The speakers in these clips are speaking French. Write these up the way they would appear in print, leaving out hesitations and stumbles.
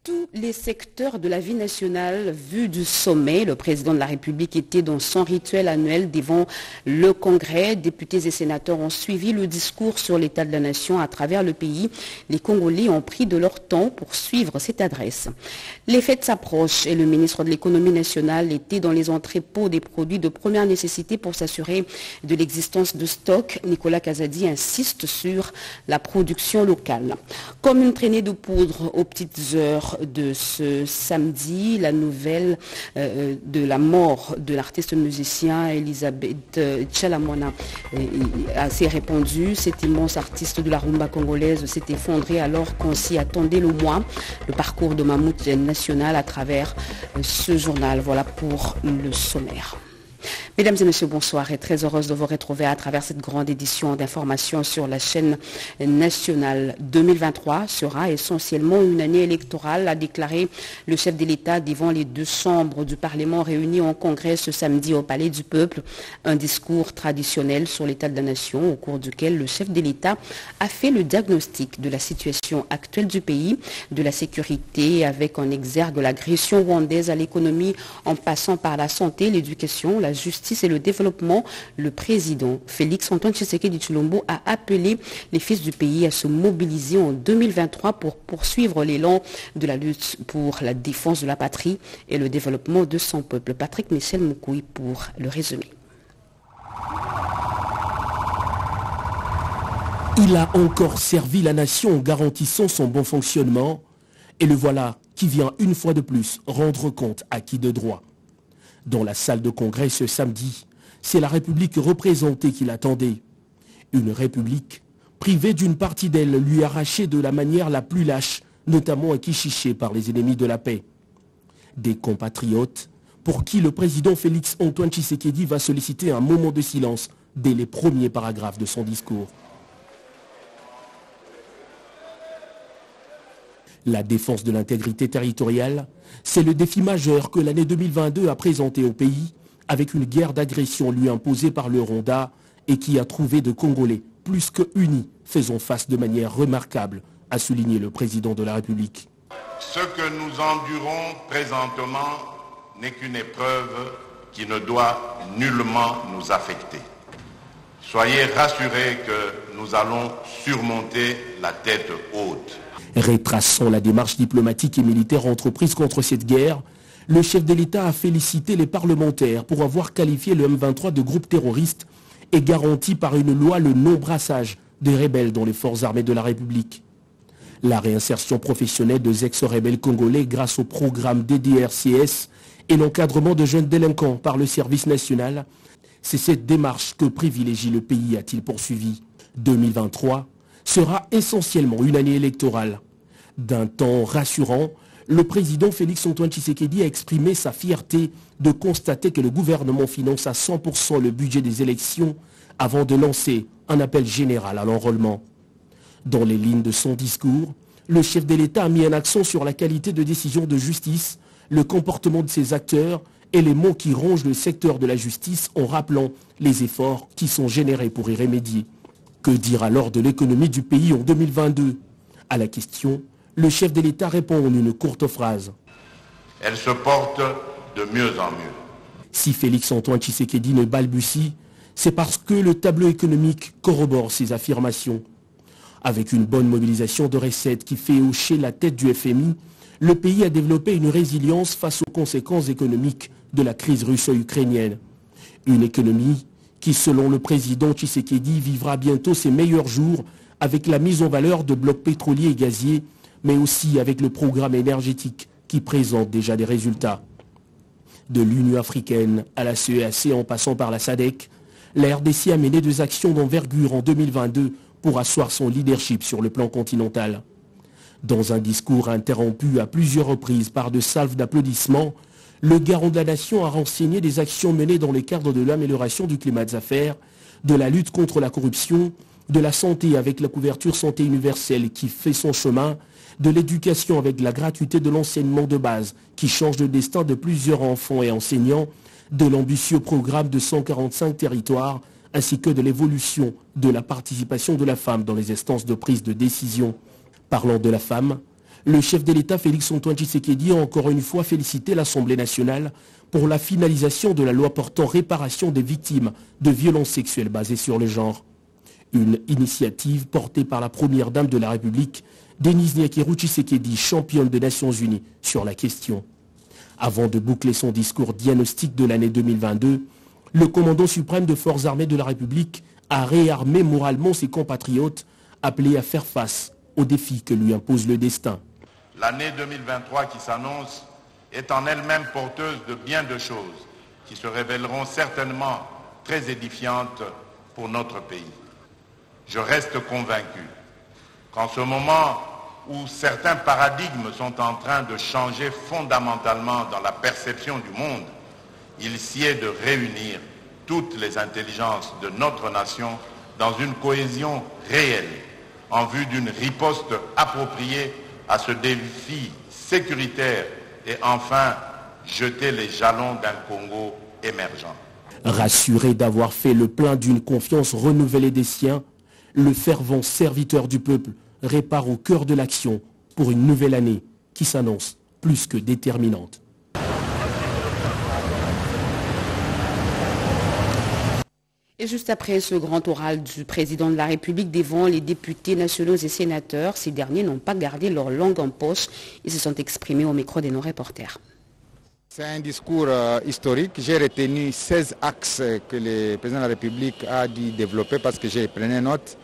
Tous les secteurs de la vie nationale vus du sommet, le président de la République était dans son rituel annuel devant le Congrès. Députés et sénateurs ont suivi le discours sur l'état de la nation à travers le pays. Les Congolais ont pris de leur temps pour suivre cette adresse. Les fêtes s'approchent et le ministre de l'économie nationale était dans les entrepôts des produits de première nécessité pour s'assurer de l'existence de stocks. Nicolas Kazadi insiste sur la production locale. Comme une traînée de poudre aux petites heures de ce samedi, la nouvelle de la mort de l'artiste musicien Elisabeth Tchalamwana s'est répandue. Cet immense artiste de la rumba congolaise s'est effondré alors qu'on s'y attendait le moins. Le parcours de Mammouth national à travers ce journal. Voilà pour le sommaire. Mesdames et messieurs, bonsoir et très heureuse de vous retrouver à travers cette grande édition d'information sur la chaîne nationale. 2023 sera essentiellement une année électorale, a déclaré le chef de l'État devant les deux chambres du Parlement réunies en congrès ce samedi au Palais du Peuple. Un discours traditionnel sur l'état de la nation au cours duquel le chef de l'État a fait le diagnostic de la situation actuelle du pays, de la sécurité avec en exergue l'agression rwandaise à l'économie en passant par la santé, l'éducation, la justice et le développement. Le président Félix-Antoine Tshisekedi Tshilombo a appelé les fils du pays à se mobiliser en 2023 pour poursuivre l'élan de la lutte pour la défense de la patrie et le développement de son peuple. Patrick Michel Moukoui pour le résumé. Il a encore servi la nation en garantissant son bon fonctionnement et le voilà qui vient une fois de plus rendre compte à qui de droit. Dans la salle de congrès ce samedi, c'est la République représentée qui l'attendait. Une République privée d'une partie d'elle, lui arrachée de la manière la plus lâche, notamment à Kichiché par les ennemis de la paix. Des compatriotes pour qui le président Félix-Antoine Tshisekedi va solliciter un moment de silence dès les premiers paragraphes de son discours. La défense de l'intégrité territoriale, c'est le défi majeur que l'année 2022 a présenté au pays avec une guerre d'agression lui imposée par le Rwanda et qui a trouvé de Congolais plus que unis faisant face de manière remarquable, a souligné le président de la République. Ce que nous endurons présentement n'est qu'une épreuve qui ne doit nullement nous affecter. Soyez rassurés que nous allons surmonter la tête haute. Retraçant la démarche diplomatique et militaire entreprise contre cette guerre, le chef de l'État a félicité les parlementaires pour avoir qualifié le M23 de groupe terroriste et garanti par une loi le non-brassage des rebelles dans les forces armées de la République. La réinsertion professionnelle des ex-rebelles congolais grâce au programme DDRCS et l'encadrement de jeunes délinquants par le service national, c'est cette démarche que privilégie le pays, a-t-il poursuivi. 2023 sera essentiellement une année électorale. D'un temps rassurant, le président Félix-Antoine Tshisekedi a exprimé sa fierté de constater que le gouvernement finance à 100% le budget des élections avant de lancer un appel général à l'enrôlement. Dans les lignes de son discours, le chef de l'État a mis un accent sur la qualité de décision de justice, le comportement de ses acteurs et les maux qui rongent le secteur de la justice en rappelant les efforts qui sont générés pour y remédier. Que dire alors de l'économie du pays en 2022 ? À la question, le chef de l'État répond en une courte phrase. Elle se porte de mieux en mieux. Si Félix-Antoine Tshisekedi ne balbutie, c'est parce que le tableau économique corrobore ses affirmations. Avec une bonne mobilisation de recettes qui fait hocher la tête du FMI, le pays a développé une résilience face aux conséquences économiques de la crise russo-ukrainienne. Une économie qui, selon le président Tshisekedi, vivra bientôt ses meilleurs jours avec la mise en valeur de blocs pétroliers et gaziers, mais aussi avec le programme énergétique qui présente déjà des résultats. De l'Union africaine à la CEAC en passant par la SADC, la RDC a mené des actions d'envergure en 2022 pour asseoir son leadership sur le plan continental. Dans un discours interrompu à plusieurs reprises par de salves d'applaudissements, le garant de la nation a renseigné des actions menées dans le cadre de l'amélioration du climat des affaires, de la lutte contre la corruption, de la santé avec la couverture santé universelle qui fait son chemin, de l'éducation avec la gratuité de l'enseignement de base qui change le destin de plusieurs enfants et enseignants, de l'ambitieux programme de 145 territoires, ainsi que de l'évolution de la participation de la femme dans les instances de prise de décision. Parlant de la femme, Le chef de l'État Félix-Antoine Tshisekedi a encore une fois félicité l'Assemblée nationale pour la finalisation de la loi portant réparation des victimes de violences sexuelles basées sur le genre. Une initiative portée par la première dame de la République, Denise Nyakeru Tshisekedi, championne des Nations Unies sur la question. Avant de boucler son discours diagnostic de l'année 2022, le commandant suprême de Forces armées de la République a réarmé moralement ses compatriotes appelés à faire face aux défis que lui impose le destin. L'année 2023 qui s'annonce est en elle-même porteuse de bien de choses qui se révéleront certainement très édifiantes pour notre pays. Je reste convaincu qu'en ce moment où certains paradigmes sont en train de changer fondamentalement dans la perception du monde, il sied de réunir toutes les intelligences de notre nation dans une cohésion réelle en vue d'une riposte appropriée à ce défi sécuritaire et enfin jeter les jalons d'un Congo émergent. Rassuré d'avoir fait le plein d'une confiance renouvelée des siens, le fervent serviteur du peuple répare au cœur de l'action pour une nouvelle année qui s'annonce plus que déterminante. Et juste après ce grand oral du président de la République devant les députés nationaux et sénateurs, ces derniers n'ont pas gardé leur langue en poche. Ils se sont exprimés au micro de nos reporters. C'est un discours historique. J'ai retenu 16 axes que le président de la République a dû développer parce que j'ai pris note.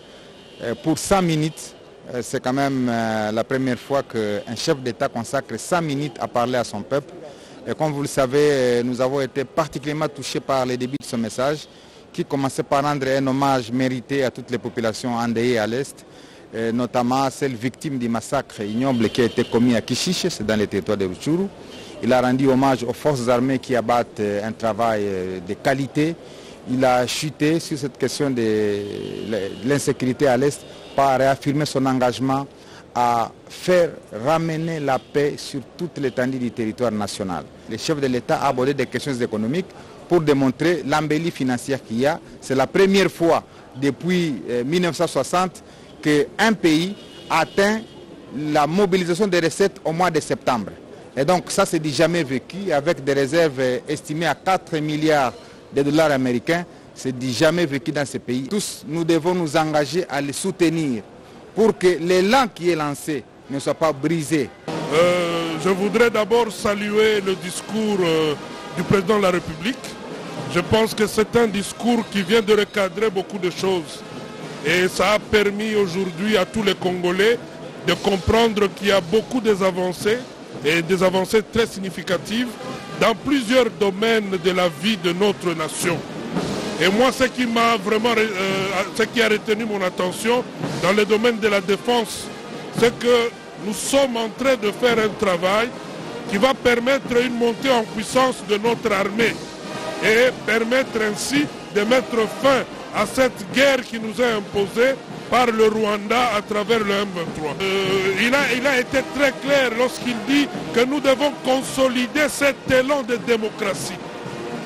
Pour 100 minutes, c'est quand même la première fois qu'un chef d'État consacre 100 minutes à parler à son peuple. Et comme vous le savez, nous avons été particulièrement touchés par les débuts de ce message, qui commençait par rendre un hommage mérité à toutes les populations endeuillées à l'Est, notamment celles victimes du massacre ignoble qui a été commis à Kishiche, c'est dans les territoires de Rutshuru. Il a rendu hommage aux forces armées qui abattent un travail de qualité. Il a chuté sur cette question de l'insécurité à l'Est par réaffirmer son engagement à faire ramener la paix sur toute l'étendue du territoire national. Le chef de l'État a abordé des questions économiques pour démontrer l'embellie financière qu'il y a. C'est la première fois depuis 1960 qu'un pays atteint la mobilisation des recettes au mois de septembre. Et donc ça c'est du jamais vécu avec des réserves estimées à 4 milliards de dollars américains. C'est du jamais vécu dans ce pays. Tous nous devons nous engager à les soutenir pour que l'élan qui est lancé ne soit pas brisé. Je voudrais d'abord saluer le discours du président de la République. Je pense que c'est un discours qui vient de recadrer beaucoup de choses. Et ça a permis aujourd'hui à tous les Congolais de comprendre qu'il y a beaucoup d'avancées et des avancées très significatives dans plusieurs domaines de la vie de notre nation. Et moi, ce qui m'a vraiment, ce qui a retenu mon attention dans le domaine de la défense, c'est que nous sommes en train de faire un travail qui va permettre une montée en puissance de notre armée et permettre ainsi de mettre fin à cette guerre qui nous est imposée par le Rwanda à travers le M23. Il a été très clair lorsqu'il dit que nous devons consolider cet élan de démocratie.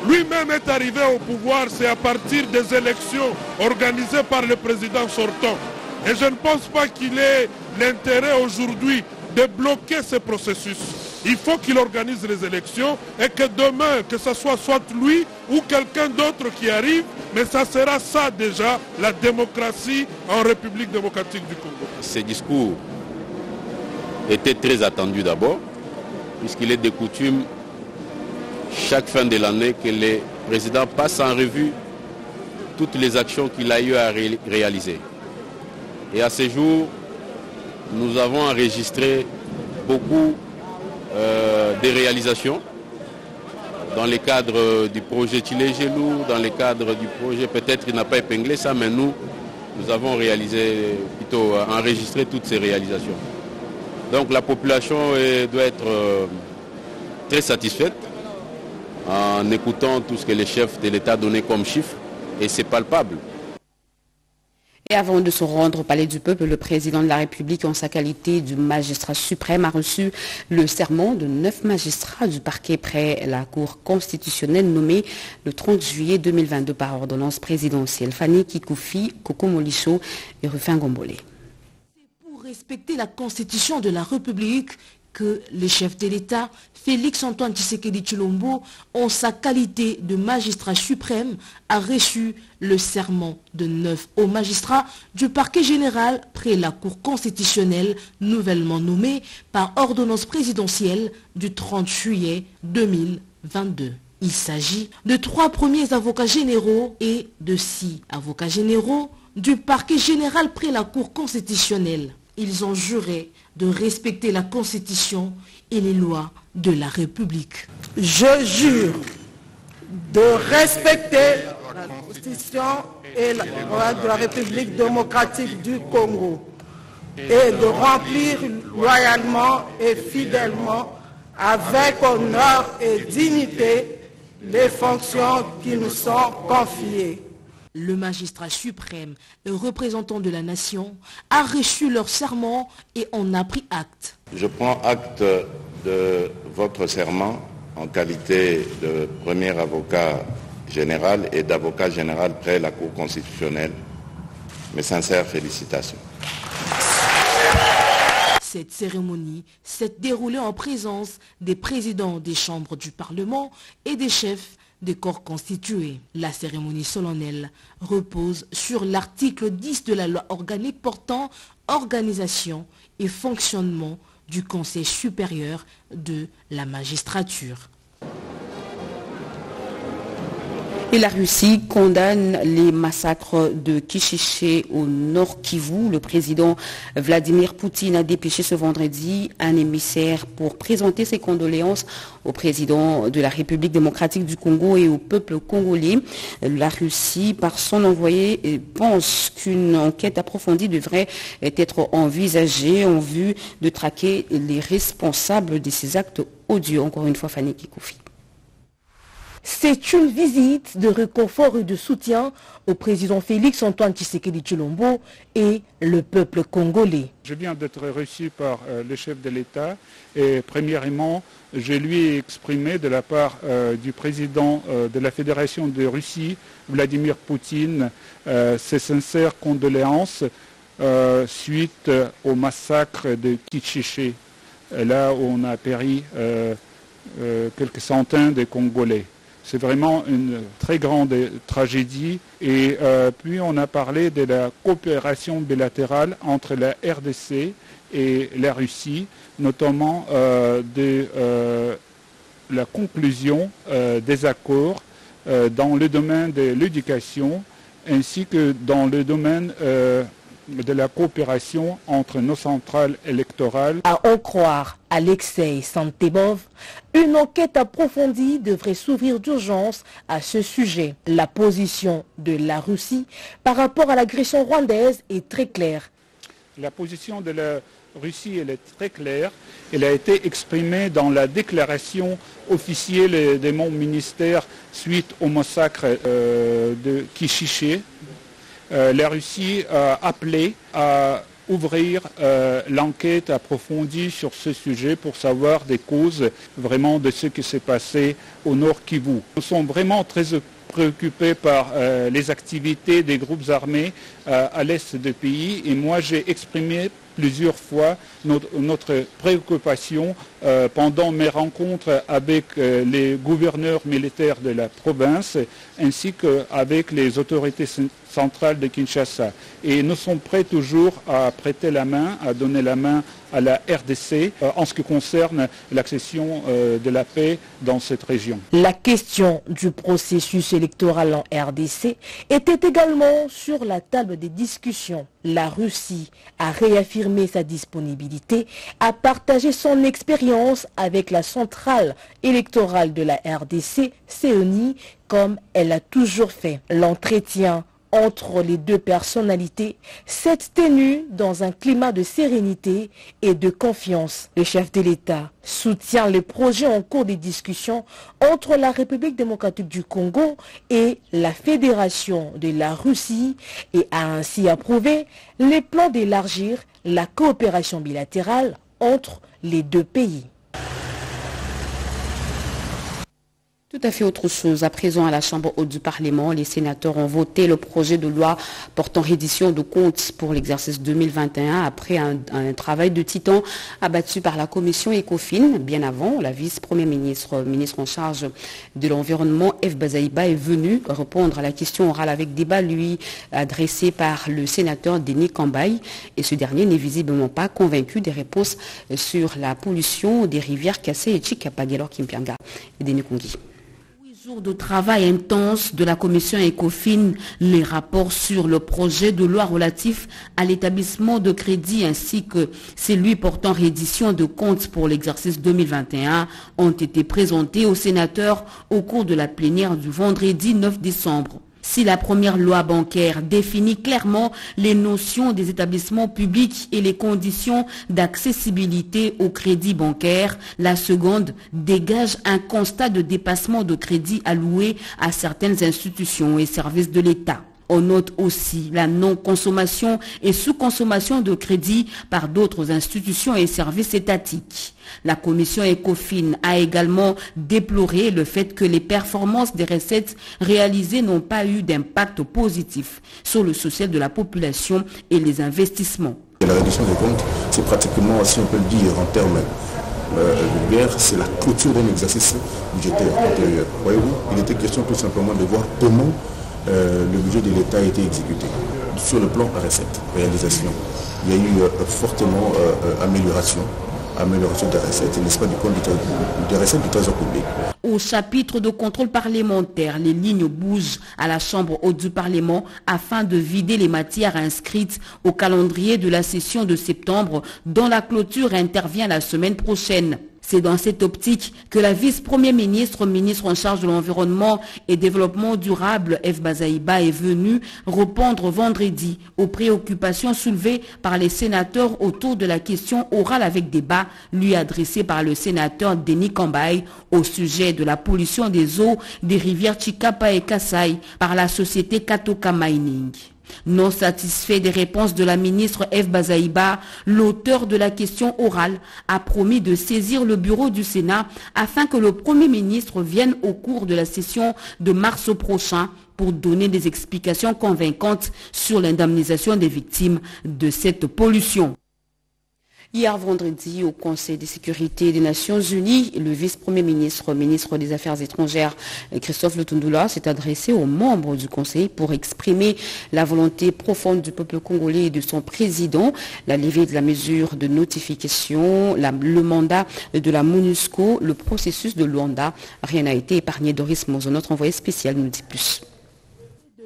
Lui-même est arrivé au pouvoir, c'est à partir des élections organisées par le président sortant. Et je ne pense pas qu'il ait l'intérêt aujourd'hui de bloquer ce processus. Il faut qu'il organise les élections et que demain, que ce soit lui ou quelqu'un d'autre qui arrive, mais ça sera ça déjà, la démocratie en République démocratique du Congo. Ce discours était très attendu d'abord, puisqu'il est de coutume chaque fin de l'année que le président passe en revue toutes les actions qu'il a eu à réaliser. Et à ce jour, nous avons enregistré beaucoup de réalisations dans le cadre du projet Chile-Gelou, dans le cadre du projet, peut-être il n'a pas épinglé ça, mais nous avons réalisé, plutôt enregistré toutes ces réalisations. Donc la population doit être très satisfaite en écoutant tout ce que les chefs de l'État donnaient comme chiffres, et c'est palpable. Et avant de se rendre au Palais du Peuple, le président de la République, en sa qualité de magistrat suprême, a reçu le serment de 9 magistrats du parquet près la Cour constitutionnelle nommée le 30 juillet 2022 par ordonnance présidentielle. Fanny Kikoufi, Coco Molicho et Rufin Gombolé. respecter la Constitution de la République que le chef de l'État, Félix-Antoine Tshisekedi Tshilombo, en sa qualité de magistrat suprême, a reçu le serment de 9 hauts magistrats du parquet général près la Cour constitutionnelle nouvellement nommée par ordonnance présidentielle du 30 juillet 2022. Il s'agit de 3 premiers avocats généraux et de 6 avocats généraux du parquet général près la Cour constitutionnelle. Ils ont juré de respecter la Constitution et les lois de la République. Je jure de respecter la Constitution et les lois de la République démocratique du Congo et de remplir loyalement et fidèlement, avec honneur et dignité, les fonctions qui nous sont confiées. Le magistrat suprême et représentant de la nation a reçu leur serment et en a pris acte. Je prends acte de votre serment en qualité de premier avocat général et d'avocat général près la Cour constitutionnelle. Mes sincères félicitations. Cette cérémonie s'est déroulée en présence des présidents des chambres du Parlement et des chefs des corps constitués. La cérémonie solennelle repose sur l'article 10 de la loi organique portant organisation et fonctionnement du Conseil supérieur de la magistrature. Et la Russie condamne les massacres de Kichiché au Nord Kivu. Le président Vladimir Poutine a dépêché ce vendredi un émissaire pour présenter ses condoléances au président de la République démocratique du Congo et au peuple congolais. La Russie, par son envoyé, pense qu'une enquête approfondie devrait être envisagée en vue de traquer les responsables de ces actes odieux. Encore une fois, Fanny Kikoufi. C'est une visite de réconfort et de soutien au président Félix-Antoine Tshisekedi Tshilombo et le peuple congolais. Je viens d'être reçu par le chef de l'État et premièrement, je lui ai exprimé de la part du président de la Fédération de Russie, Vladimir Poutine, ses sincères condoléances suite au massacre de Kichiché, là où on a péri quelques centaines de Congolais. C'est vraiment une très grande tragédie. Et puis on a parlé de la coopération bilatérale entre la RDC et la Russie, notamment de la conclusion des accords dans le domaine de l'éducation ainsi que dans le domaine de la coopération entre nos centrales électorales. À en croire Alexei Santebov, une enquête approfondie devrait s'ouvrir d'urgence à ce sujet. La position de la Russie par rapport à l'agression rwandaise est très claire. La position de la Russie elle est très claire. Elle a été exprimée dans la déclaration officielle de mon ministère suite au massacre de Kichiché. La Russie a appelé à ouvrir l'enquête approfondie sur ce sujet pour savoir des causes vraiment de ce qui s'est passé au Nord Kivu. Nous sommes vraiment très préoccupés par les activités des groupes armés à l'est du pays et moi j'ai exprimé plusieurs fois notre préoccupation pendant mes rencontres avec les gouverneurs militaires de la province ainsi qu'avec les autorités centrales de Kinshasa. Et nous sommes prêts toujours à prêter la main, à donner la main à la RDC en ce qui concerne l'accession de la paix dans cette région. La question du processus électoral en RDC était également sur la table des discussions. La Russie a réaffirmé sa disponibilité à partager son expérience avec la centrale électorale de la RDC, CENI, comme elle a toujours fait. L'entretien entre les deux personnalités s'est tenu dans un climat de sérénité et de confiance. Le chef de l'État soutient les projets en cours des discussions entre la République démocratique du Congo et la Fédération de la Russie et a ainsi approuvé les plans d'élargir la coopération bilatérale entre les deux pays. Tout à fait autre chose. À présent, à la Chambre haute du Parlement, les sénateurs ont voté le projet de loi portant reddition de comptes pour l'exercice 2021 après un travail de titan abattu par la commission ECOFIN. Bien avant, la vice-première ministre en charge de l'environnement, F. Bazaïba, est venue répondre à la question orale avec débat, lui, adressée par le sénateur Denis Kambaye. Et ce dernier n'est visiblement pas convaincu des réponses sur la pollution des rivières Kassé et Chikapagelo Kimpianga et Denis Kongi. Jour de travail intense de la commission ECOFIN, les rapports sur le projet de loi relatif à l'établissement de crédit ainsi que celui portant reddition de comptes pour l'exercice 2021 ont été présentés aux sénateurs au cours de la plénière du vendredi 9 décembre. Si la première loi bancaire définit clairement les notions des établissements publics et les conditions d'accessibilité au crédit bancaire, la seconde dégage un constat de dépassement de crédit alloué à certaines institutions et services de l'État. On note aussi la non-consommation et sous-consommation de crédit par d'autres institutions et services étatiques. La commission ECOFIN a également déploré le fait que les performances des recettes réalisées n'ont pas eu d'impact positif sur le social de la population et les investissements. La réduction des comptes, c'est pratiquement, si on peut le dire en termes vulgaires, c'est la clôture d'un exercice budgétaire antérieur. Voyez-vous, il était question tout simplement de voir comment le budget de l'État a été exécuté. Sur le plan recette, réalisation, il y a eu fortement amélioration des recettes, n'est-ce pas, du compte des recettes du Trésor public. Au chapitre de contrôle parlementaire, les lignes bougent à la Chambre haute du Parlement afin de vider les matières inscrites au calendrier de la session de septembre dont la clôture intervient la semaine prochaine. C'est dans cette optique que la vice-première ministre en charge de l'environnement et développement durable, F. Bazaïba, est venue répondre vendredi aux préoccupations soulevées par les sénateurs autour de la question orale avec débat lui adressée par le sénateur Denis Kambaye au sujet de la pollution des eaux des rivières Chikapa et Kassai par la société Katoka Mining. Non satisfait des réponses de la ministre F. Bazaïba, l'auteur de la question orale a promis de saisir le bureau du Sénat afin que le Premier ministre vienne au cours de la session de mars prochain pour donner des explications convaincantes sur l'indemnisation des victimes de cette pollution. Hier vendredi, au Conseil de sécurité des Nations Unies, le vice-premier ministre des Affaires étrangères, Christophe Lutundula, s'est adressé aux membres du Conseil pour exprimer la volonté profonde du peuple congolais et de son président, la levée de la mesure de notification, le mandat de la MONUSCO, le processus de Luanda. Rien n'a été épargné. Doris Mozo, notre envoyé spécial, nous dit plus.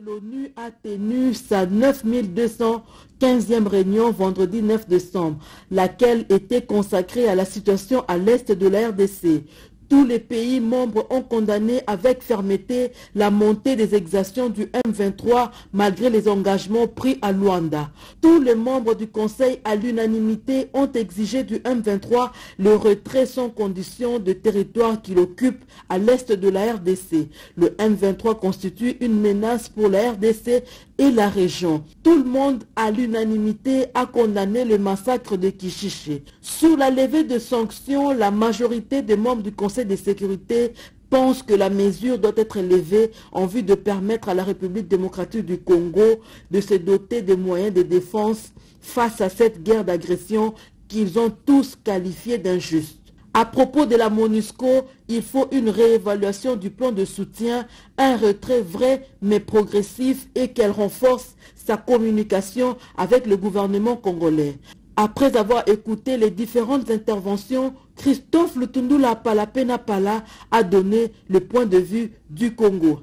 L'ONU a tenu sa 9215e réunion vendredi 9 décembre, laquelle était consacrée à la situation à l'est de la RDC. Tous les pays membres ont condamné avec fermeté la montée des exactions du M23 malgré les engagements pris à Luanda. Tous les membres du Conseil à l'unanimité ont exigé du M23 le retrait sans condition de territoire qu'il occupe à l'est de la RDC. Le M23 constitue une menace pour la RDC et la région. Tout le monde à l'unanimité a condamné le massacre de Kichiché. Sur la levée de sanctions, la majorité des membres du Conseil de sécurité pense que la mesure doit être levée en vue de permettre à la République démocratique du Congo de se doter de moyens de défense face à cette guerre d'agression qu'ils ont tous qualifiée d'injuste. À propos de la MONUSCO, il faut une réévaluation du plan de soutien, un retrait vrai mais progressif et qu'elle renforce sa communication avec le gouvernement congolais. Après avoir écouté les différentes interventions, Christophe Lutundula Palapena Pala a donné le point de vue du Congo.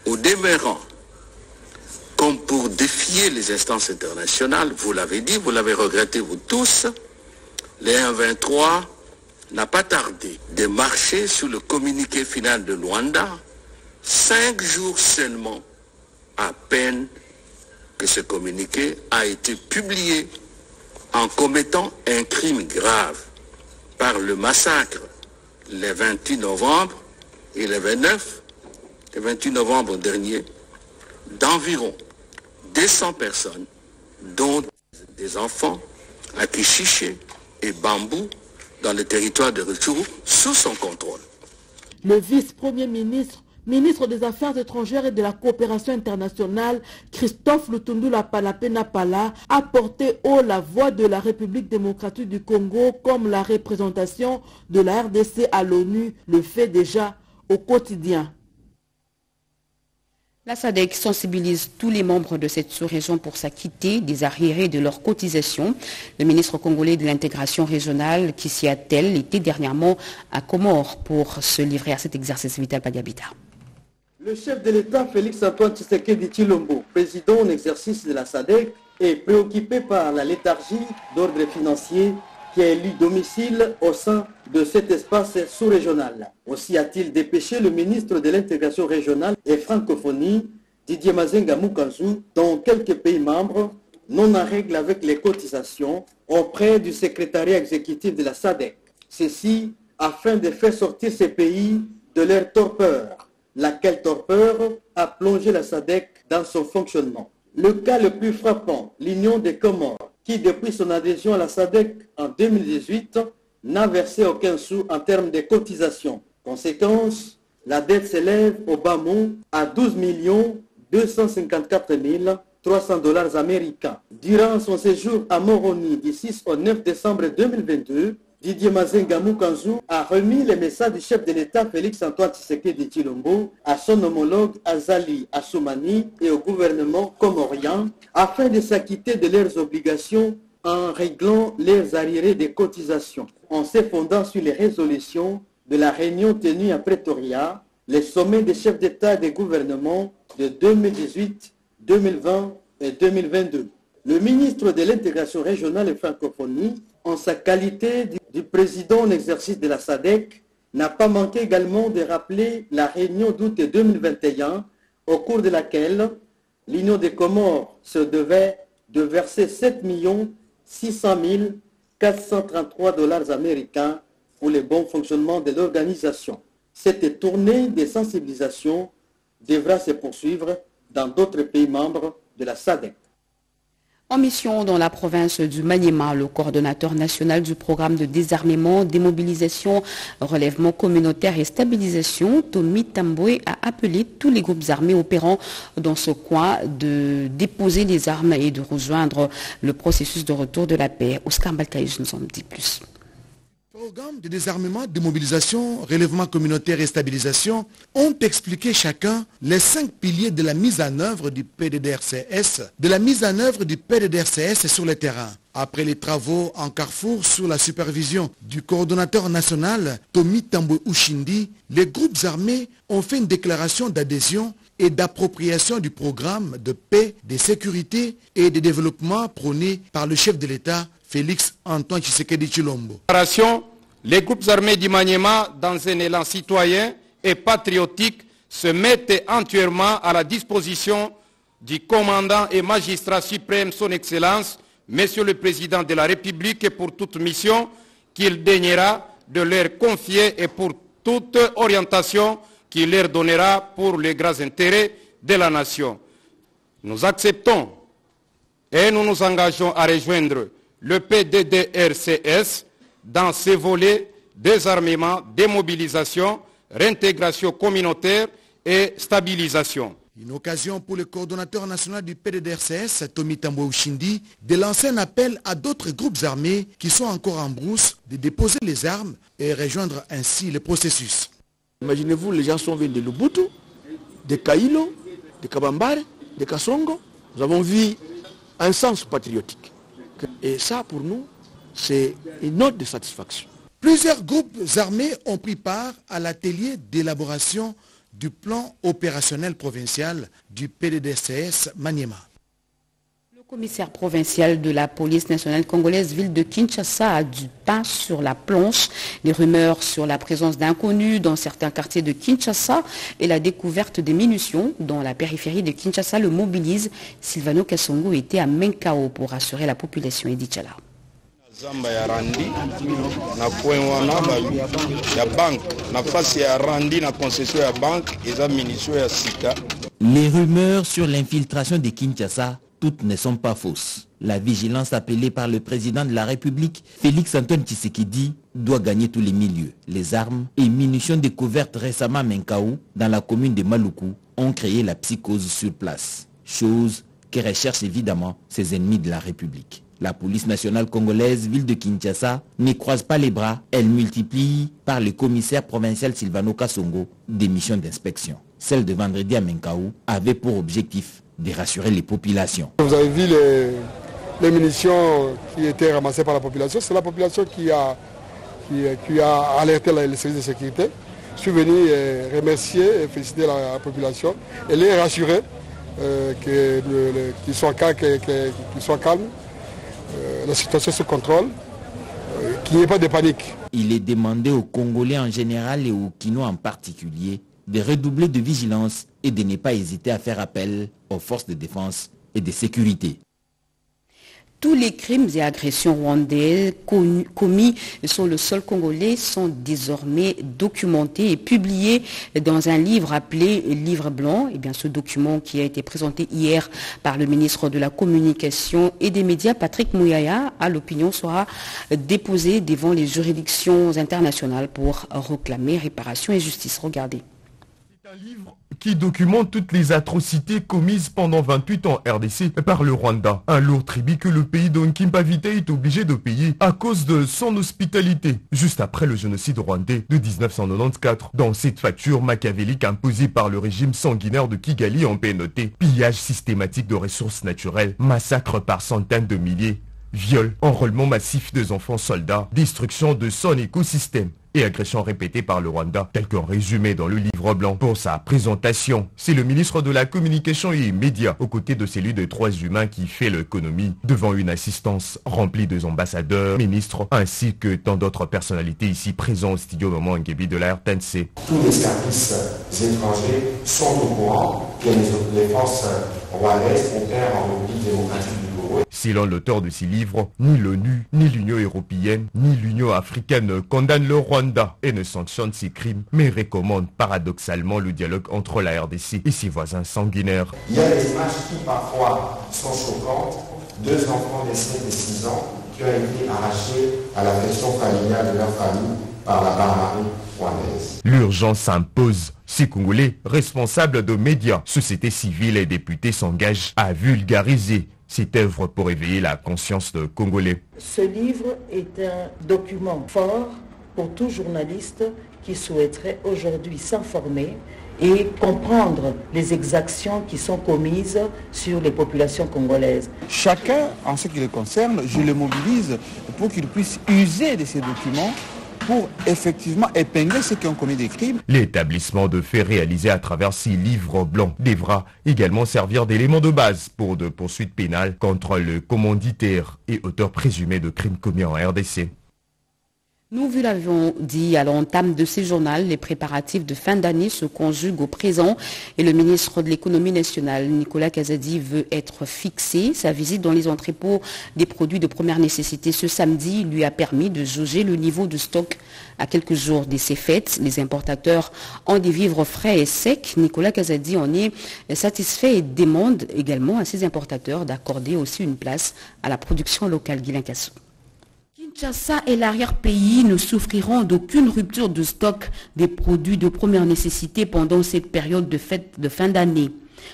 Au demeurant, comme pour défier les instances internationales, vous l'avez dit, vous l'avez regretté vous tous, les 1-23 n'a pas tardé de marcher sur le communiqué final de Luanda, 5 jours seulement à peine que ce communiqué a été publié en commettant un crime grave par le massacre le 28 novembre et le 28 novembre dernier, d'environ 200 personnes, dont des enfants à Kichiché et Bambou, dans le territoire de Rutshuru, sous son contrôle. Le vice-premier ministre, ministre des Affaires étrangères et de la coopération internationale, Christophe Lutundula Palapena-Pala, a porté haut la voix de la République démocratique du Congo comme la représentation de la RDC à l'ONU le fait déjà au quotidien. La SADC sensibilise tous les membres de cette sous-région pour s'acquitter des arriérés de leurs cotisations. Le ministre congolais de l'intégration régionale qui s'y attelle était dernièrement à Comores pour se livrer à cet exercice vital Pagabita. Le chef de l'État, Félix-Antoine Tshisekedi Tshilombo, président en exercice de la SADC, est préoccupé par la léthargie d'ordre financier qui a élu domicile au sein de cet espace sous-régional. Aussi a-t-il dépêché le ministre de l'intégration régionale et francophonie, Didier Mazenga Mukanzu, dans quelques pays membres, non en règle avec les cotisations, auprès du secrétariat exécutif de la SADC. Ceci afin de faire sortir ces pays de leur torpeur, laquelle torpeur a plongé la SADC dans son fonctionnement. Le cas le plus frappant, l'Union des Comores, qui depuis son adhésion à la SADC en 2018 n'a versé aucun sou en termes de cotisation. Conséquence, la dette s'élève au bas mot à 12 254 300 $ américains. Durant son séjour à Moroni du 6 au 9 décembre 2022, Didier Mazenga Mukanzu a remis les messages du chef de l'État Félix-Antoine Tshisekedi Tshilombo à son homologue Azali Assoumani et au gouvernement comorien afin de s'acquitter de leurs obligations en réglant leurs arriérés des cotisations, en se fondant sur les résolutions de la réunion tenue à Pretoria, les sommets des chefs d'État et des gouvernements de 2018, 2020 et 2022. Le ministre de l'intégration régionale et francophonie, en sa qualité du président en exercice de la SADC, n'a pas manqué également de rappeler la réunion d'août 2021, au cours de laquelle l'Union des Comores se devait de verser 7 600 433 $ américains pour le bon fonctionnement de l'organisation. Cette tournée de sensibilisation devra se poursuivre dans d'autres pays membres de la SADC. En mission dans la province du Maniema, le coordonnateur national du programme de désarmement, démobilisation, relèvement communautaire et stabilisation, Tommy Tamboué, a appelé tous les groupes armés opérant dans ce coin de déposer les armes et de rejoindre le processus de retour de la paix. Oscar Balkaïs nous en dit plus. Programme de désarmement, démobilisation, relèvement communautaire et stabilisation ont expliqué chacun les 5 piliers de la mise en œuvre du PDDRCS, sur le terrain. Après les travaux en Carrefour sous la supervision du coordonnateur national Tommy Tamboué Ushindi, les groupes armés ont fait une déclaration d'adhésion et d'appropriation du programme de paix, de sécurité et de développement prôné par le chef de l'État Félix-Antoine Tshisekedi Tshilombo. Les groupes armés du Maniema, dans un élan citoyen et patriotique, se mettent entièrement à la disposition du commandant et magistrat suprême, son Excellence, Monsieur le Président de la République, pour toute mission qu'il daignera de leur confier et pour toute orientation qu'il leur donnera pour les grands intérêts de la nation. Nous acceptons et nous nous engageons à rejoindre le PDDRCS dans ses volets désarmement, démobilisation, réintégration communautaire et stabilisation. Une occasion pour le coordonnateur national du PDDRCS, Tommy Tamboué Ushindi, de lancer un appel à d'autres groupes armés qui sont encore en brousse de déposer les armes et rejoindre ainsi le processus. Imaginez-vous, les gens sont venus de Lubutu, de Kailo, de Kabambare, de Kasongo. Nous avons vu un sens patriotique. Et ça, pour nous, c'est une note de satisfaction. Plusieurs groupes armés ont pris part à l'atelier d'élaboration du plan opérationnel provincial du PDDRCS Maniema. Le commissaire provincial de la police nationale congolaise ville de Kinshasa a du pain sur la planche. Les rumeurs sur la présence d'inconnus dans certains quartiers de Kinshasa et la découverte des munitions dans la périphérie de Kinshasa le mobilisent. Silvano Kasongo était à Menkao pour rassurer la population. Edith Chala. Zamba ya randi na point wana ya banque na face ya randi na concession ya banque eza munitions ya sika. Les rumeurs sur l'infiltration de Kinshasa, toutes ne sont pas fausses. La vigilance appelée par le président de la République, Félix-Antoine Tshisekedi, doit gagner tous les milieux. Les armes et munitions découvertes récemment à Menkaou, dans la commune de Maluku, ont créé la psychose sur place. Chose que recherchent évidemment ses ennemis de la République. La police nationale congolaise, ville de Kinshasa, ne croise pas les bras. Elle multiplie par le commissaire provincial Sylvano Kassongo des missions d'inspection. Celle de vendredi à Menkaou avait pour objectif de rassurer les populations. Vous avez vu les munitions qui étaient ramassées par la population. C'est la population qui a alerté les services de sécurité. Je suis venu remercier et féliciter la population et les rassurer qu'ils soient calmes. La situation sous contrôle, qu'il n'y ait pas de panique. Il est demandé aux Congolais en général et aux Kinois en particulier de redoubler de vigilance et de ne pas hésiter à faire appel aux forces de défense et de sécurité. Tous les crimes et agressions rwandais commis sur le sol congolais sont désormais documentés et publiés dans un livre appelé Livre blanc. Et bien, ce document qui a été présenté hier par le ministre de la Communication et des Médias, Patrick Mouyaya, à l'opinion, sera déposé devant les juridictions internationales pour réclamer réparation et justice. Regardez. C'est un livre qui documente toutes les atrocités commises pendant 28 ans RDC par le Rwanda. Un lourd tribut que le pays d'Onkimpa-Vita est obligé de payer à cause de son hospitalité, juste après le génocide rwandais de 1994. Dans cette facture machiavélique imposée par le régime sanguinaire de Kigali, on peut noter pillage systématique de ressources naturelles, massacre par centaines de milliers, viol, enrôlement massif des enfants soldats, destruction de son écosystème et agressions répétées par le Rwanda, tel qu'en résumé dans le livre blanc. Pour sa présentation, c'est le ministre de la Communication et Médias, aux côtés de celui des droits humains, qui fait l'économie, devant une assistance remplie de ambassadeurs, ministres, ainsi que tant d'autres personnalités ici présents au studio Maman Nguebi de la RTNC. Tous les services étrangers sont au courant que les forces rwandaises opèrent en République démocratique du Congo. Selon l'auteur de ces livres, ni l'ONU, ni l'Union européenne, ni l'Union africaine ne condamnent le Rwanda et ne sanctionnent ces crimes, mais recommandent paradoxalement le dialogue entre la RDC et ses voisins sanguinaires. Il y a des images qui parfois sont choquantes. 2 enfants décédés de 6 ans qui ont été arrachés à l'affection familiale de leur famille par la barbarie rwandaise. L'urgence s'impose. Ces Congolais, responsables de médias, sociétés civiles et députés s'engagent à vulgariser cette œuvre pour éveiller la conscience de Congolais. Ce livre est un document fort pour tout journaliste qui souhaiterait aujourd'hui s'informer et comprendre les exactions qui sont commises sur les populations congolaises. Chacun, en ce qui le concerne, je le mobilise pour qu'il puisse user de ces documents pour effectivement épingler ceux qui ont commis des crimes. L'établissement de faits réalisés à travers ces livres blancs devra également servir d'élément de base pour de poursuites pénales contre le commanditaire et auteur présumé de crimes commis en RDC. Nous vous l'avions dit à l'entame de ce journal, les préparatifs de fin d'année se conjuguent au présent et le ministre de l'économie nationale, Nicolas Kazadi, veut être fixé. Sa visite dans les entrepôts des produits de première nécessité ce samedi lui a permis de jauger le niveau de stock à quelques jours de ces fêtes. Les importateurs ont des vivres frais et secs. Nicolas Kazadi en est satisfait et demande également à ses importateurs d'accorder aussi une place à la production locale. Guilain Cassou. Kinshasa et l'arrière-pays ne souffriront d'aucune rupture de stock des produits de première nécessité pendant cette période de fête de fin d'année.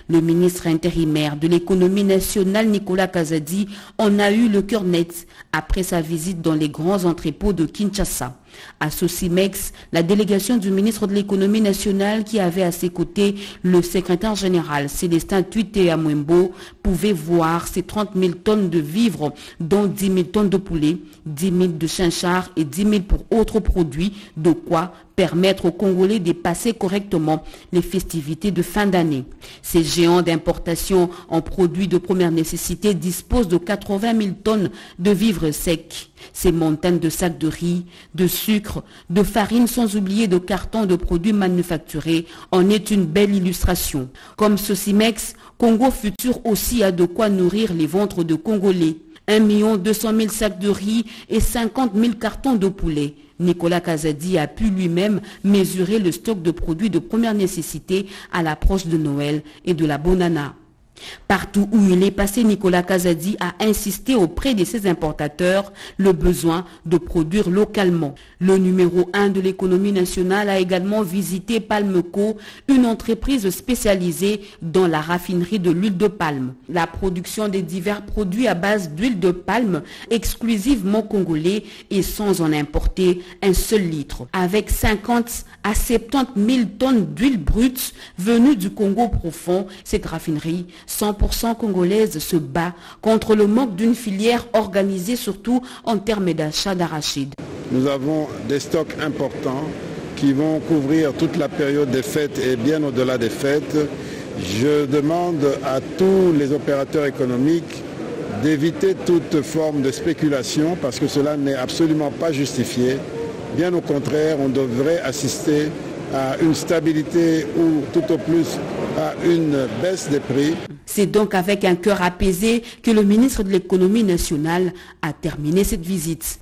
Le ministre intérimaire de l'économie nationale, Nicolas Kazadi, en a eu le cœur net après sa visite dans les grands entrepôts de Kinshasa. À Sosimex, la délégation du ministre de l'économie nationale qui avait à ses côtés le secrétaire général Célestin Tuité Amwembo pouvait voir ces 30 000 tonnes de vivres, dont 10 000 tonnes de poulet, 10 000 de chinchard et 10 000 pour autres produits, de quoi permettre aux Congolais de passer correctement les festivités de fin d'année. Ces géants d'importation en produits de première nécessité disposent de 80 000 tonnes de vivres secs. Ces montagnes de sacs de riz, de sucre, de farine, sans oublier de cartons de produits manufacturés, en est une belle illustration. Comme Sosimex, Congo Futur aussi a de quoi nourrir les ventres de Congolais. 1 200 000 sacs de riz et 50 000 cartons de poulet. Nicolas Kazadi a pu lui-même mesurer le stock de produits de première nécessité à l'approche de Noël et de la Bonana. Partout où il est passé, Nicolas Kazadi a insisté auprès de ses importateurs le besoin de produire localement. Le numéro 1 de l'économie nationale a également visité Palmeco, une entreprise spécialisée dans la raffinerie de l'huile de palme. La production des divers produits à base d'huile de palme exclusivement congolais et sans en importer un seul litre. Avec 50 à 70 000 tonnes d'huile brute venues du Congo profond, cette raffinerie 100% congolaise se bat contre le manque d'une filière organisée surtout en termes d'achat d'arachide. Nous avons des stocks importants qui vont couvrir toute la période des fêtes et bien au-delà des fêtes. Je demande à tous les opérateurs économiques d'éviter toute forme de spéculation parce que cela n'est absolument pas justifié. Bien au contraire, on devrait assister à une stabilité ou tout au plus à une baisse des prix. C'est donc avec un cœur apaisé que le ministre de l'économie nationale a terminé cette visite.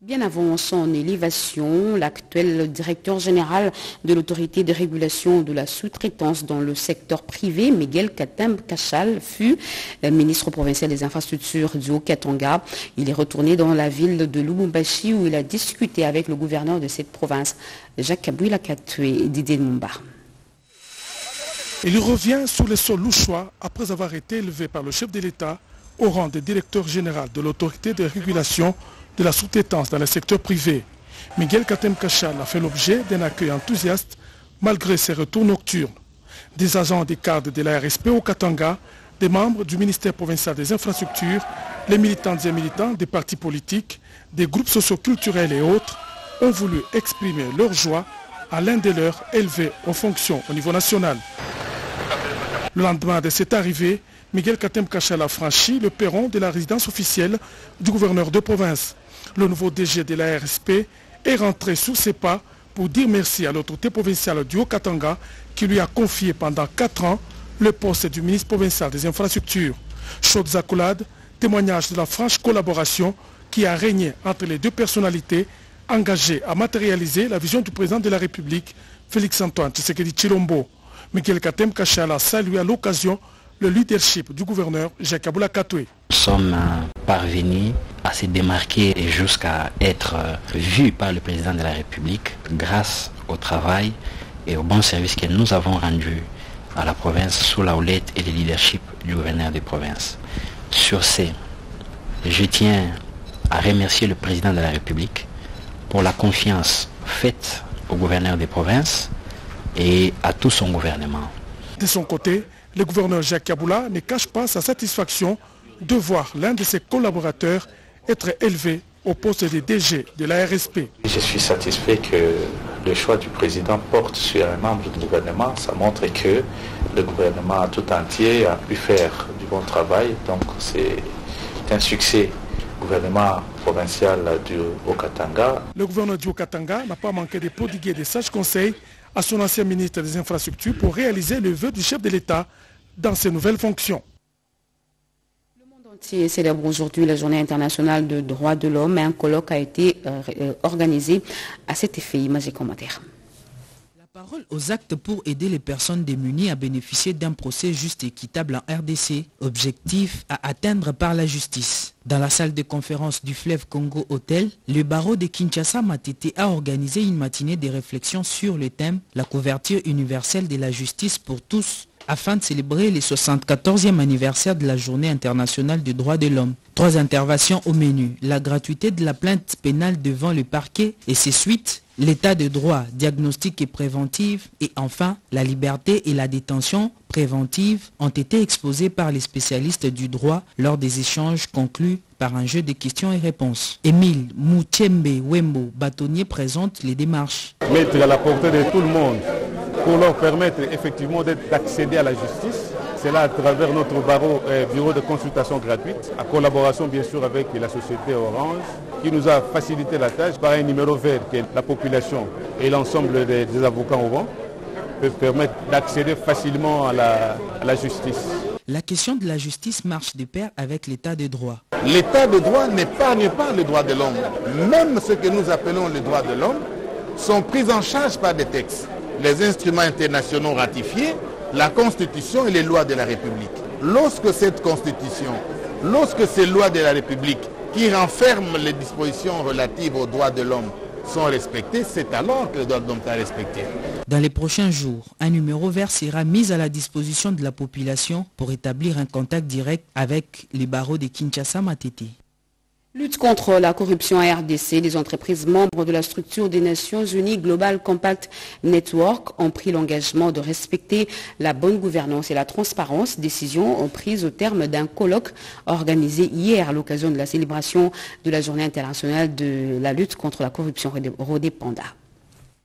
Bien avant son élévation, l'actuel directeur général de l'autorité de régulation de la sous-traitance dans le secteur privé, Miguel Katem Kachal, fut ministre provincial des infrastructures du Haut-Katanga. Il est retourné dans la ville de Lubumbashi où il a discuté avec le gouverneur de cette province, Jacques Kabouila Katoué et Didier Mumba. Il revient sous les sols louchois après avoir été élevé par le chef de l'État au rang de directeur général de l'autorité de régulation de la sous-traitance dans le secteur privé. Miguel Katem Kachal a fait l'objet d'un accueil enthousiaste malgré ses retours nocturnes. Des agents des cadres de la RSP au Katanga, des membres du ministère provincial des infrastructures, les militantes et militants des partis politiques, des groupes socio-culturels et autres ont voulu exprimer leur joie à l'un des leurs élevé aux fonctions au niveau national. Le lendemain de cette arrivée, Miguel Katem Kachal a franchi le perron de la résidence officielle du gouverneur de province. Le nouveau DG de la RSP est rentré sous ses pas pour dire merci à l'autorité provinciale du Haut-Katanga qui lui a confié pendant 4 ans le poste du ministre provincial des infrastructures. Chaudes accolades, témoignage de la franche collaboration qui a régné entre les deux personnalités engagées à matérialiser la vision du président de la République, Félix-Antoine Tshisekedi Tshilombo. Miguel Katem Kachal a salué à l'occasion le leadership du gouverneur Jacques Kabouila Katoué. Nous sommes parvenus à se démarquer et jusqu'à être vus par le président de la République grâce au travail et au bon service que nous avons rendu à la province sous la houlette et le leadership du gouverneur des provinces. Sur ce, je tiens à remercier le président de la République pour la confiance faite au gouverneur des provinces et à tout son gouvernement. De son côté, le gouverneur Jacques Kabouila ne cache pas sa satisfaction de voir l'un de ses collaborateurs être élevé au poste de DG de la RSP. Je suis satisfait que le choix du président porte sur un membre du gouvernement. Ça montre que le gouvernement tout entier a pu faire du bon travail. Donc c'est un succès. Gouvernement provincial du Haut-Katanga. Le gouverneur du Haut-Katanga n'a pas manqué de prodiguer des sages conseils à son ancien ministre des Infrastructures pour réaliser le vœu du chef de l'État dans ses nouvelles fonctions. Le monde entier célèbre aujourd'hui la journée internationale de droits de l'homme et un colloque a été organisé à cet effet. Image et commentaires. Parole aux actes pour aider les personnes démunies à bénéficier d'un procès juste et équitable en RDC, objectif à atteindre par la justice. Dans la salle de conférence du Fleuve Congo Hôtel, le barreau de Kinshasa Matete a organisé une matinée de réflexion sur le thème « La couverture universelle de la justice pour tous » afin de célébrer le 74e anniversaire de la Journée internationale des droits de l'homme. 3 interventions au menu, la gratuité de la plainte pénale devant le parquet et ses suites, l'état de droit, diagnostic et préventive, et enfin, la liberté et la détention préventive ont été exposées par les spécialistes du droit lors des échanges conclus par un jeu de questions et réponses. Émile Moutchembe Wembo, bâtonnier, présente les démarches. Mettre à la portée de tout le monde pour leur permettre effectivement d'accéder à la justice. C'est là à travers notre bureau de consultation gratuite, en collaboration bien sûr avec la société Orange, qui nous a facilité la tâche par un numéro vert que la population et l'ensemble des avocats auront, peuvent permettre d'accéder facilement à la justice. La question de la justice marche de pair avec l'état de droit. L'état de droit n'épargne pas les droits de l'homme. Même ce que nous appelons les droits de l'homme sont pris en charge par des textes. Les instruments internationaux ratifiés la Constitution et les lois de la République. Lorsque cette Constitution, lorsque ces lois de la République qui renferment les dispositions relatives aux droits de l'homme sont respectées, c'est alors que les droits de l'homme sont respectés. Dans les prochains jours, un numéro vert sera mis à la disposition de la population pour établir un contact direct avec les barreaux de Kinshasa-Matete. Lutte contre la corruption à RDC, les entreprises membres de la structure des Nations Unies Global Compact Network ont pris l'engagement de respecter la bonne gouvernance et la transparence, décision prise au terme d'un colloque organisé hier à l'occasion de la célébration de la Journée internationale de la lutte contre la corruption Rodé Panda.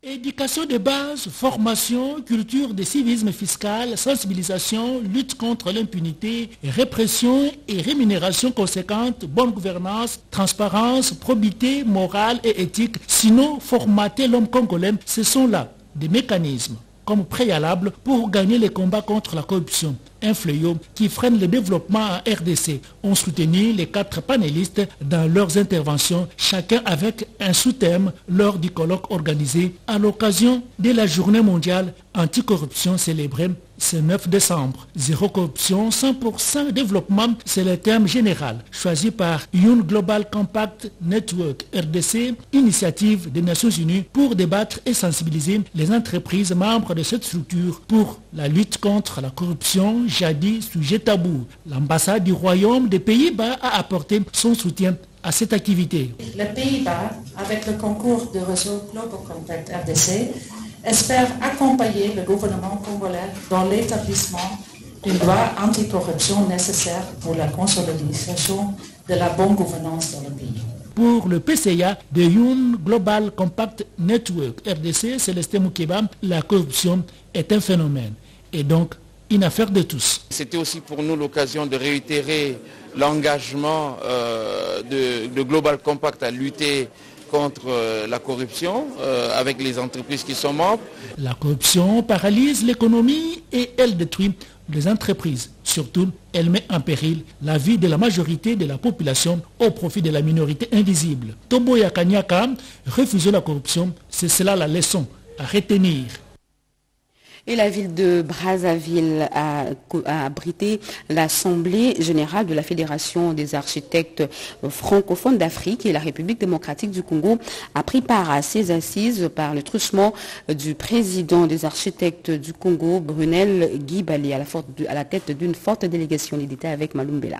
Éducation de base, formation, culture de civisme fiscal, sensibilisation, lutte contre l'impunité, répression et rémunération conséquente, bonne gouvernance, transparence, probité, morale et éthique. Sinon, formater l'homme congolais, ce sont là des mécanismes comme préalable pour gagner les combats contre la corruption, un fléau qui freine le développement en RDC. Ont soutenu les 4 panélistes dans leurs interventions, chacun avec un sous-thème lors du colloque organisé à l'occasion de la Journée mondiale anticorruption célébrée ce 9 décembre. Zéro corruption, 100% développement, c'est le terme général choisi par UN Global Compact Network RDC, initiative des Nations Unies pour débattre et sensibiliser les entreprises membres de cette structure pour la lutte contre la corruption, jadis sujet tabou. L'ambassade du Royaume des Pays-Bas a apporté son soutien à cette activité. Les Pays-Bas, avec le concours du réseau Global Compact RDC, espère accompagner le gouvernement congolais dans l'établissement d'une loi anticorruption nécessaire pour la consolidation de la bonne gouvernance dans le pays. Pour le PCA de UN Global Compact Network RDC, Célestin Moukeba, la corruption est un phénomène et donc une affaire de tous. C'était aussi pour nous l'occasion de réitérer l'engagement de Global Compact à lutter contre la corruption avec les entreprises qui sont membres. La corruption paralyse l'économie et elle détruit les entreprises. Surtout, elle met en péril la vie de la majorité de la population au profit de la minorité invisible. Toboya Kanyaka, refuser la corruption, c'est cela la leçon à retenir. Et la ville de Brazzaville a abrité l'Assemblée générale de la Fédération des architectes francophones d'Afrique et la République démocratique du Congo a pris part à ces assises par le truchement du président des architectes du Congo, Brunel Guibali, à la tête d'une forte délégation. Les détails avec Maloum Bella.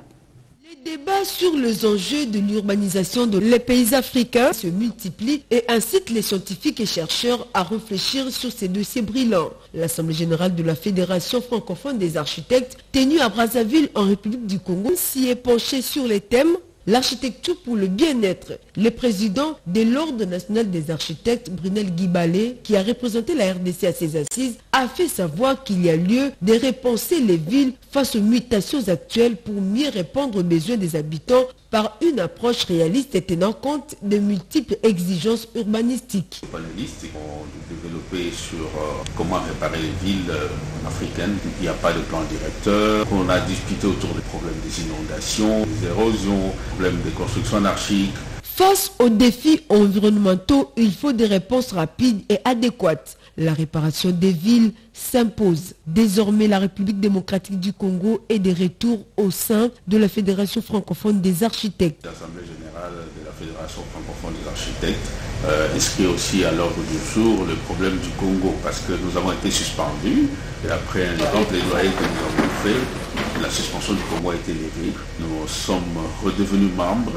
Les débats sur les enjeux de l'urbanisation de les pays africains se multiplient et incitent les scientifiques et chercheurs à réfléchir sur ces dossiers brûlants. L'Assemblée générale de la Fédération francophone des architectes, tenue à Brazzaville en République du Congo, s'y est penchée sur les thèmes l'architecture pour le bien-être. Le président de l'Ordre national des architectes, Brunel Guibali, qui a représenté la RDC à ses assises, a fait savoir qu'il y a lieu de repenser les villes face aux mutations actuelles pour mieux répondre aux besoins des habitants par une approche réaliste et tenant compte de multiples exigences urbanistiques. Les panélistes ont développé sur comment réparer les villes africaines. Il n'y a pas de plan directeur. On a discuté autour des problèmes des inondations, des érosions, problèmes de construction anarchique. Face aux défis environnementaux, il faut des réponses rapides et adéquates. La réparation des villes s'impose. Désormais, la République démocratique du Congo est de retour au sein de la Fédération francophone des architectes. L'Assemblée générale de la Fédération francophone des architectes inscrit aussi à l'ordre du jour le problème du Congo parce que nous avons été suspendus et après un grand plaidoyer que nous avons fait, la suspension du Congo a été levée. Nous sommes redevenus membres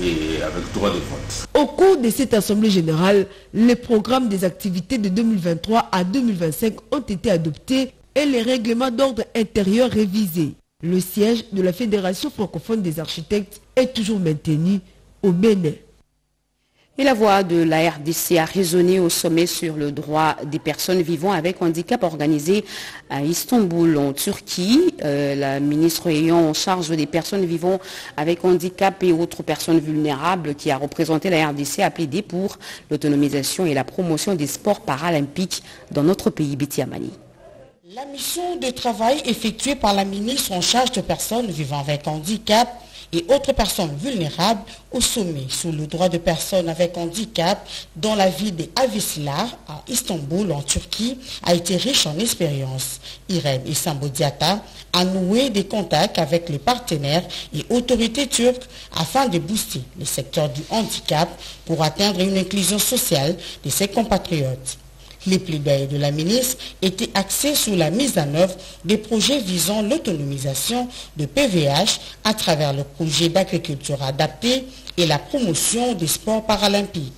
et avec droit de vote. Au cours de cette Assemblée générale, les programmes des activités de 2023 à 2025 ont été adoptés et les règlements d'ordre intérieur révisés. Le siège de la Fédération francophone des architectes est toujours maintenu au Bénin. Et la voix de la RDC a résonné au sommet sur le droit des personnes vivant avec handicap organisé à Istanbul, en Turquie. La ministre ayant en charge des personnes vivant avec handicap et autres personnes vulnérables qui a représenté la RDC a plaidé pour l'autonomisation et la promotion des sports paralympiques dans notre pays. Betty Amani. La mission de travail effectuée par la ministre en charge de personnes vivant avec handicap et autres personnes vulnérables au sommet sur le droit de personnes avec handicap dans la ville d'Aviclar à Istanbul en Turquie a été riche en expérience. Irène Isambo Diatta a noué des contacts avec les partenaires et autorités turques afin de booster le secteur du handicap pour atteindre une inclusion sociale de ses compatriotes. Les plaidoyers de la ministre étaient axés sur la mise en œuvre des projets visant l'autonomisation de PVH à travers le projet d'agriculture adaptée et la promotion des sports paralympiques.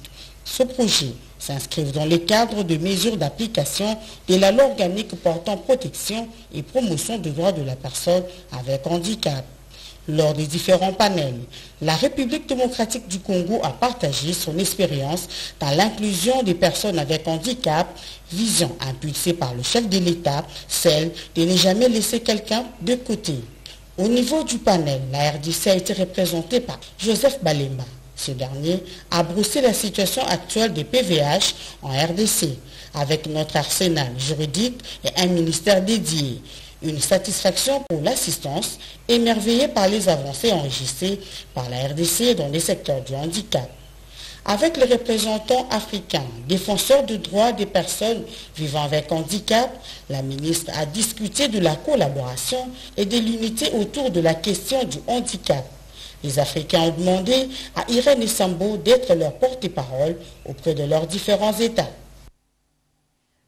Ce projet s'inscrit dans le cadre de mesures d'application de la loi organique portant protection et promotion des droits de la personne avec handicap. Lors des différents panels, la République démocratique du Congo a partagé son expérience dans l'inclusion des personnes avec handicap, vision impulsée par le chef de l'État, celle de ne jamais laisser quelqu'un de côté. Au niveau du panel, la RDC a été représentée par Joseph Balemba. Ce dernier a brossé la situation actuelle des PVH en RDC, avec notre arsenal juridique et un ministère dédié. Une satisfaction pour l'assistance, émerveillée par les avancées enregistrées par la RDC dans les secteurs du handicap. Avec les représentants africains, défenseurs de droits des personnes vivant avec handicap, la ministre a discuté de la collaboration et de l'unité autour de la question du handicap. Les Africains ont demandé à Irène Isambo d'être leur porte-parole auprès de leurs différents États.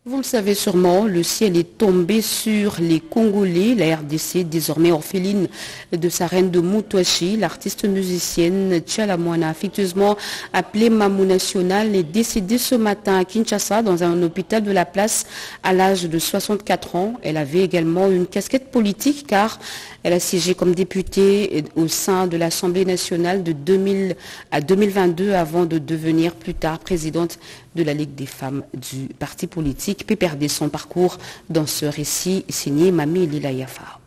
Vous le savez sûrement, le ciel est tombé sur les Congolais. La RDC, désormais orpheline de sa reine de Moutouachi, l'artiste musicienne Tchalamouana, affectueusement appelée Mamou National, est décédée ce matin à Kinshasa dans un hôpital de la place à l'âge de 64 ans. Elle avait également une casquette politique car elle a siégé comme députée au sein de l'Assemblée nationale de 2000 à 2022 avant de devenir plus tard présidente de la Ligue des femmes du parti politique PPRD. Son parcours dans ce récit signé Mami Lila Yafa.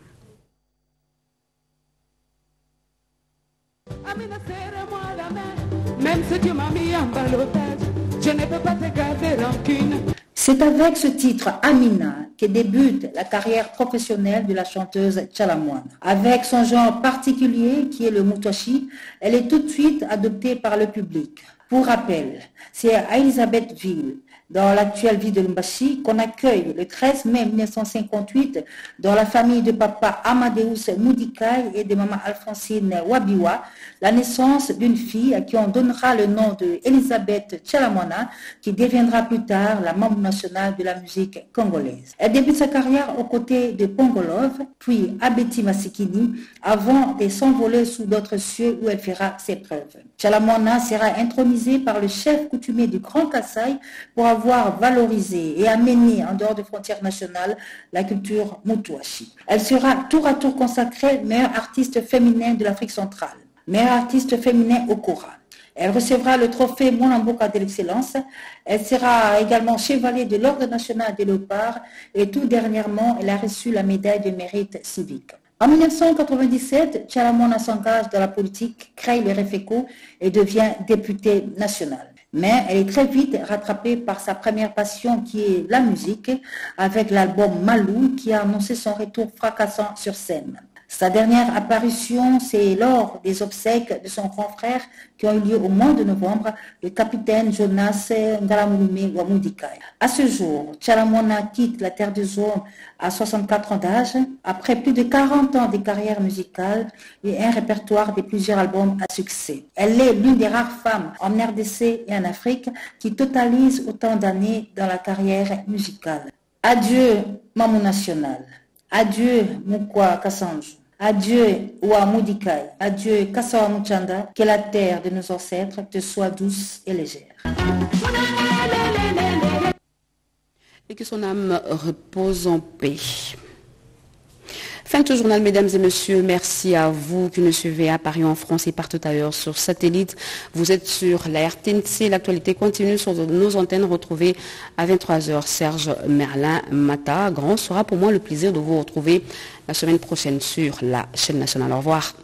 Même si tu m'as mis en balotage, je ne peux pas te garder rancune. C'est avec ce titre, Amina, que débute la carrière professionnelle de la chanteuse Tchalamouana. Avec son genre particulier, qui est le Moutouachi, elle est tout de suite adoptée par le public. Pour rappel, c'est à Elisabethville, dans l'actuelle ville de Lumbashi, qu'on accueille le 13 mai 1958 dans la famille de papa Amadeus Moudikai et de maman Alphonsine Wabiwa, la naissance d'une fille à qui on donnera le nom de Elisabeth Tchalamouana, qui deviendra plus tard la membre nationale de la musique congolaise. Elle débute sa carrière aux côtés de Pongolov, puis Abeti Masikini, avant de s'envoler sous d'autres cieux où elle fera ses preuves. Tchalamouana sera intronisée par le chef coutumier du Grand Kasaï pour avoir valorisé et amené en dehors des frontières nationales la culture Moutouachi. Elle sera tour à tour consacrée meilleure artiste féminine de l'Afrique centrale, meilleure artiste féminin au Kora. Elle recevra le trophée Monamboka de l'excellence. Elle sera également chevalier de l'Ordre national des Léopards et tout dernièrement, elle a reçu la médaille de mérite civique. En 1997, Tchalamouana s'engage dans la politique, crée le REFECO et devient députée nationale. Mais elle est très vite rattrapée par sa première passion qui est la musique, avec l'album Malou qui a annoncé son retour fracassant sur scène. Sa dernière apparition, c'est lors des obsèques de son grand frère qui ont eu lieu au mois de novembre, le capitaine Jonas Ngalamouloumé Wamoudikai. À ce jour, Tchalamouana quitte la terre des hommes à 64 ans d'âge, après plus de 40 ans de carrière musicale et un répertoire de plusieurs albums à succès. Elle est l'une des rares femmes en RDC et en Afrique qui totalise autant d'années dans la carrière musicale. Adieu, Mamou National. Adieu, Moukwa Kassanjou. Adieu, Ouamoudikai. Adieu, Kassawa Mouchanda. Que la terre de nos ancêtres te soit douce et légère. Et que son âme repose en paix. Fin de ce journal, mesdames et messieurs. Merci à vous qui nous suivez à Paris, en France et partout ailleurs sur satellite. Vous êtes sur la RTNC. L'actualité continue sur nos antennes. Retrouvez à 23h Serge Merlin Mata. Grand sera pour moi le plaisir de vous retrouver la semaine prochaine sur la chaîne nationale. Au revoir.